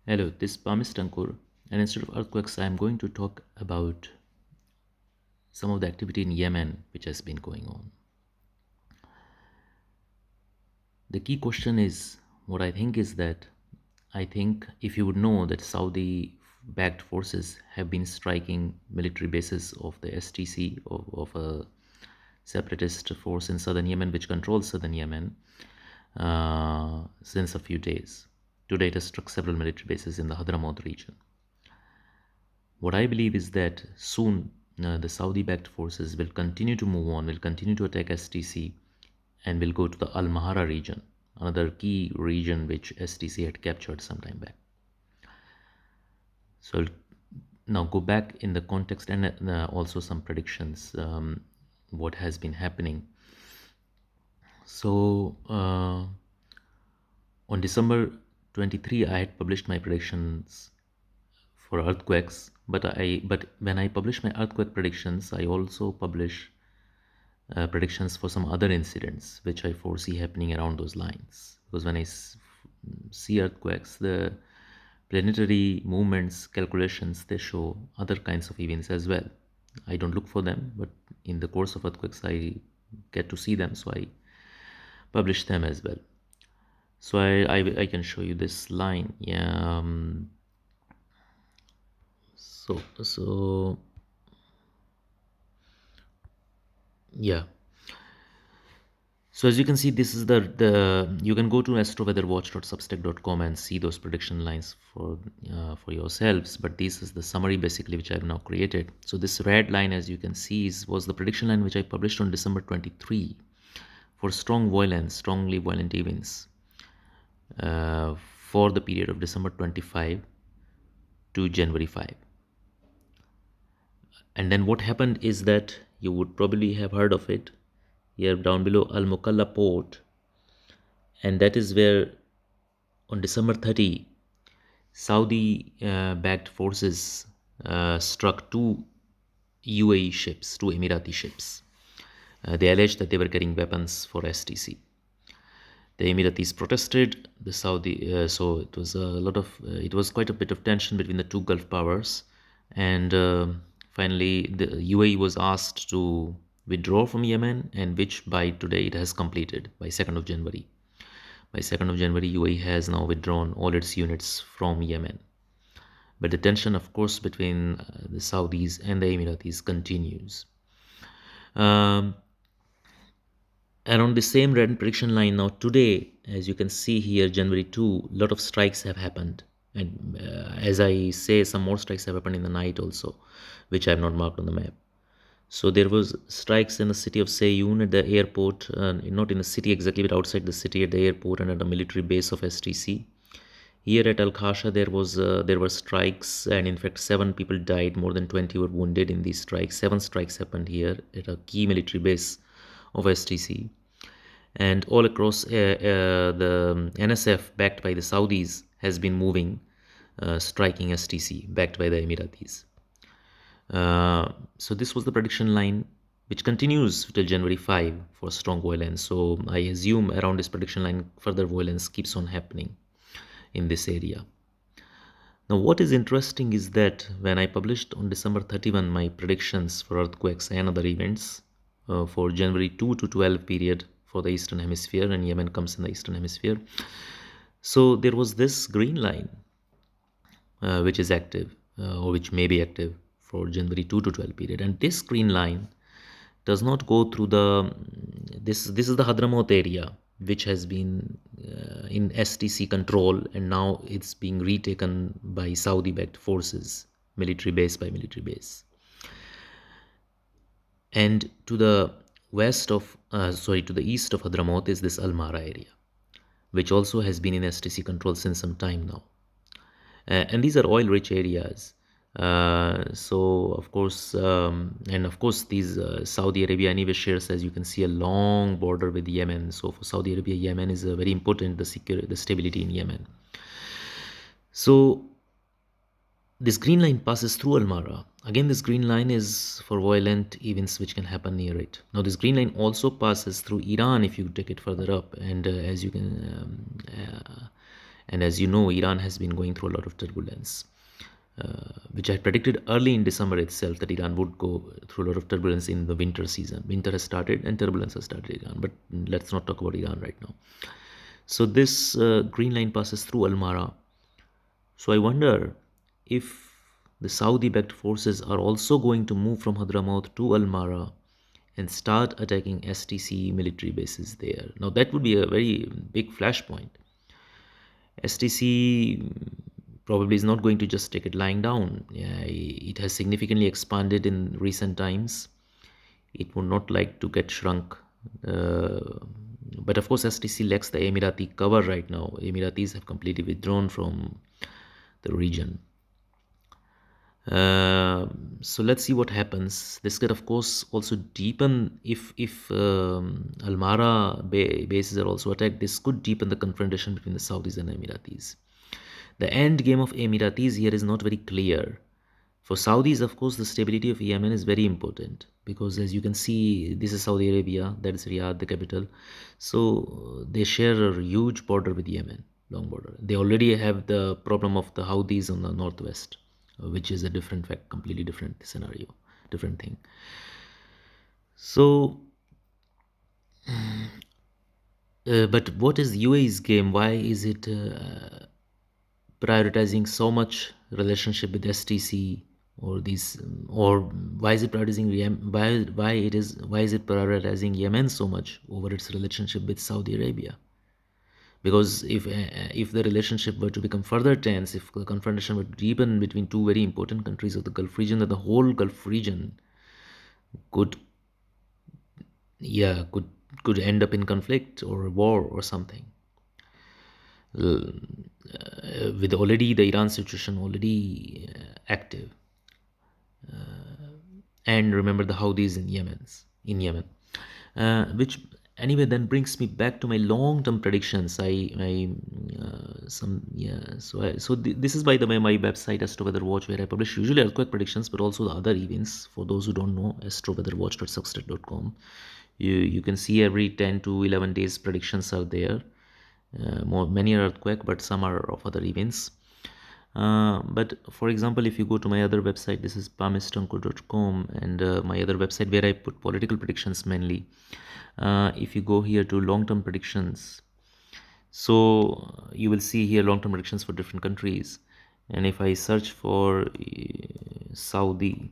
Hello, this is Pamis Tankur, and instead of earthquakes, I am going to talk about some of the activity in Yemen which has been going on. The key question is what I think is that I think if you would know that Saudi backed forces have been striking military bases of the STC, of a separatist force in southern Yemen which controls southern Yemen since a few days. Today, it has struck several military bases in the Hadramaut region. What I believe is that soon the Saudi backed forces will continue to move on, will continue to attack STC, and will go to the al-Mahra region, another key region which STC had captured some time back. So I'll now go back in the context and also some predictions, what has been happening. So on December 23, I had published my predictions for earthquakes, but when I publish my earthquake predictions, I also publish predictions for some other incidents which I foresee happening around those lines. Because when I see earthquakes, the planetary movements calculations, they show other kinds of events as well. I don't look for them, but in the course of earthquakes, I get to see them, so I publish them as well. So I can show you this line. Yeah. So yeah. So as you can see, this is the you can go to astroweatherwatch.substack.com and see those prediction lines for yourselves. But this is the summary basically which I have now created. So this red line, as you can see, was the prediction line which I published on December 23 for strongly violent events for the period of December 25 to January 5. And then what happened is that you would probably have heard of it here down below, Al-Mukalla port, and that is where on December 30 Saudi backed forces struck two UAE ships, two Emirati ships. They alleged that they were carrying weapons for STC. The Emiratis protested. The Saudi, so it was it was quite a bit of tension between the two Gulf powers, and finally the UAE was asked to withdraw from Yemen, and which by today it has completed by 2nd of January. By 2nd of January, UAE has now withdrawn all its units from Yemen. But the tension, of course, between the Saudis and the Emiratis continues. And on the same red prediction line now today, as you can see here, January 2, a lot of strikes have happened. And as I say, some more strikes have happened in the night also, which I have not marked on the map. So there was strikes in the city of Seyun at the airport, not in the city exactly, but outside the city at the airport and at a military base of STC. Here at Al Khasha, there were strikes, and in fact, 7 people died. More than 20 were wounded in these strikes. 7 strikes happened here at a key military base of STC, and all across the NSF, backed by the Saudis, has been moving, striking STC, backed by the Emiratis. So this was the prediction line, which continues till January 5 for strong violence. So I assume around this prediction line, further violence keeps on happening in this area. Now, what is interesting is that when I published on December 31 my predictions for earthquakes and other events for January 2 to 12 period for the Eastern Hemisphere, and Yemen comes in the Eastern Hemisphere. So there was this green line which is active or which may be active for January 2 to 12 period, and this green line does not go through the this is the Hadramaut area, which has been in STC control, and now it's being retaken by Saudi backed forces, military base by military base. And to the to the east of Hadramaut is this al-Mahra area, which also has been in STC control since some time now. And these are oil-rich areas. So of course, these Saudi Arabia anyway shares, as you can see, a long border with Yemen. So for Saudi Arabia, Yemen is very important, the stability in Yemen. So this green line passes through Al-Mahra. Again, this green line is for violent events which can happen near it. Now, this green line also passes through Iran if you take it further up, and And as you know, Iran has been going through a lot of turbulence, which I predicted early in December itself that Iran would go through a lot of turbulence in the winter season. Winter has started and turbulence has started in Iran, but let's not talk about Iran right now. So this green line passes through al-Mahra. So I wonder if the Saudi-backed forces are also going to move from Hadramaut to al-Mahra and start attacking STC military bases there. Now that would be a very big flashpoint. STC probably is not going to just take it lying down. Yeah, it has significantly expanded in recent times. It would not like to get shrunk. But of course, STC lacks the Emirati cover right now. Emiratis have completely withdrawn from the region. So let's see what happens. This could, of course, also deepen if Al-Mahra bases are also attacked. This could deepen the confrontation between the Saudis and Emiratis. The end game of Emiratis here is not very clear. For Saudis, of course, the stability of Yemen is very important because, as you can see, this is Saudi Arabia, that is Riyadh, the capital. So they share a huge border with Yemen, long border. They already have the problem of the Houthis on the northwest, which is a different fact, completely different scenario, different thing. So, but what is UAE's game? Why is it prioritizing so much relationship with STC or these, or why is it prioritizing why is it prioritizing Yemen so much over its relationship with Saudi Arabia? Because if the relationship were to become further tense, if the confrontation were to deepen between two very important countries of the Gulf region, then the whole Gulf region could yeah could end up in conflict or war or something. With already the Iran situation already active, and remember the Houthis in Yemen, which anyway then brings me back to my long-term predictions. I some yeah so this is, by the way, my website Astroweather Watch, where I publish usually earthquake predictions but also the other events. For those who don't know, astroweatherwatch.substack.com, you can see every 10 to 11 days predictions are there. Many are earthquake, but some are of other events. But for example, if you go to my other website, this is pamistanko.com, and my other website where I put political predictions mainly. If you go here to long-term predictions, so you will see here long-term predictions for different countries. And if I search for Saudi,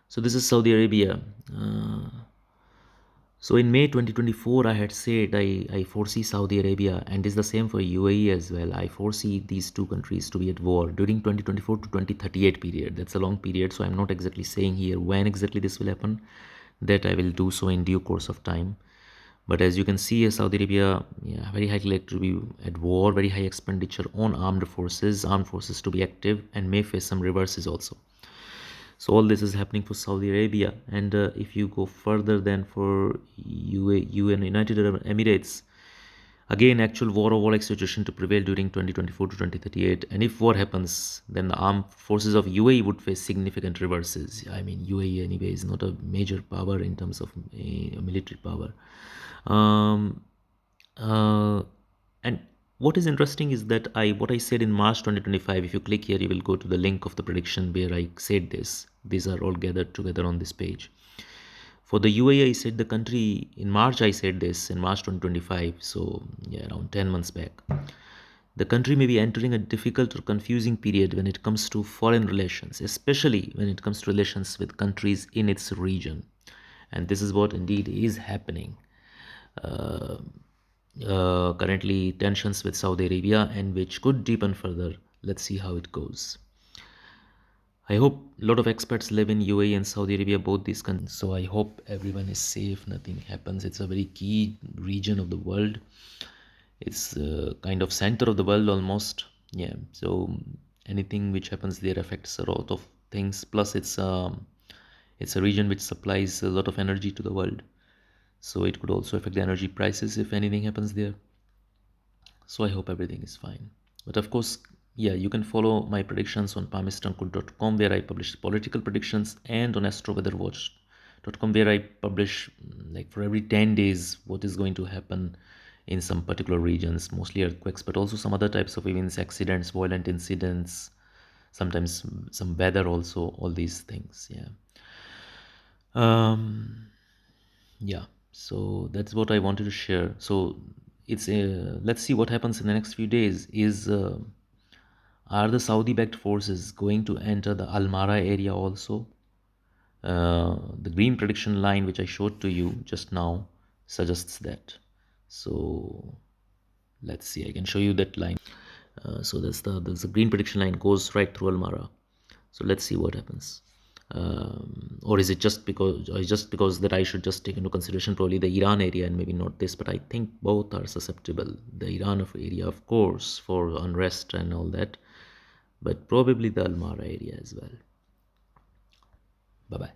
so this is Saudi Arabia. So in May 2024, I had said I foresee Saudi Arabia, and it's the same for UAE as well. I foresee these two countries to be at war during 2024 to 2038 period. That's a long period, so I'm not exactly saying here when exactly this will happen. That I will do so in due course of time. But as you can see, Saudi Arabia, yeah, very highly likely to be at war, very high expenditure on armed forces to be active, and may face some reverses also. So all this is happening for Saudi Arabia, and if you go further than for UAE and United Arab Emirates, again actual war or warlike situation to prevail during 2024 to 2038. And if war happens, then the armed forces of UAE would face significant reverses. I mean, UAE anyway is not a major power in terms of military power. And what is interesting is that what I said in March 2025, if you click here, you will go to the link of the prediction where I said this. These are all gathered together on this page. For the UAE, I said the country, in March I said this, in March 2025, so yeah, around 10 months back. The country may be entering a difficult or confusing period when it comes to foreign relations, especially when it comes to relations with countries in its region. And this is what indeed is happening. Currently tensions with Saudi Arabia, and which could deepen further. Let's see how it goes. I hope a lot of experts live in UAE and Saudi Arabia, both these countries. So I hope everyone is safe, nothing happens. It's a very key region of the world. It's kind of center of the world almost. Yeah. So anything which happens there affects a lot of things. Plus, it's a region which supplies a lot of energy to the world. So it could also affect the energy prices if anything happens there. So I hope everything is fine. But of course, yeah, you can follow my predictions on pamistanko.com, where I publish political predictions, and on com, where I publish like for every 10 days what is going to happen in some particular regions, mostly earthquakes, but also some other types of events, accidents, violent incidents, sometimes some weather also, all these things. Yeah. um yeah, so that's what I wanted to share. So it's let's see what happens in the next few days. Are the Saudi backed forces going to enter the al-Mahra area also? The green prediction line which I showed to you just now suggests that. So let's see, I can show you that line. So there's the green prediction line goes right through al-Mahra. So let's see what happens. Or is it just because that I should just take into consideration probably the Iran area and maybe not this? But I think both are susceptible. The Iran area, of course, for unrest and all that, but probably the al-Mahra area as well. Bye bye.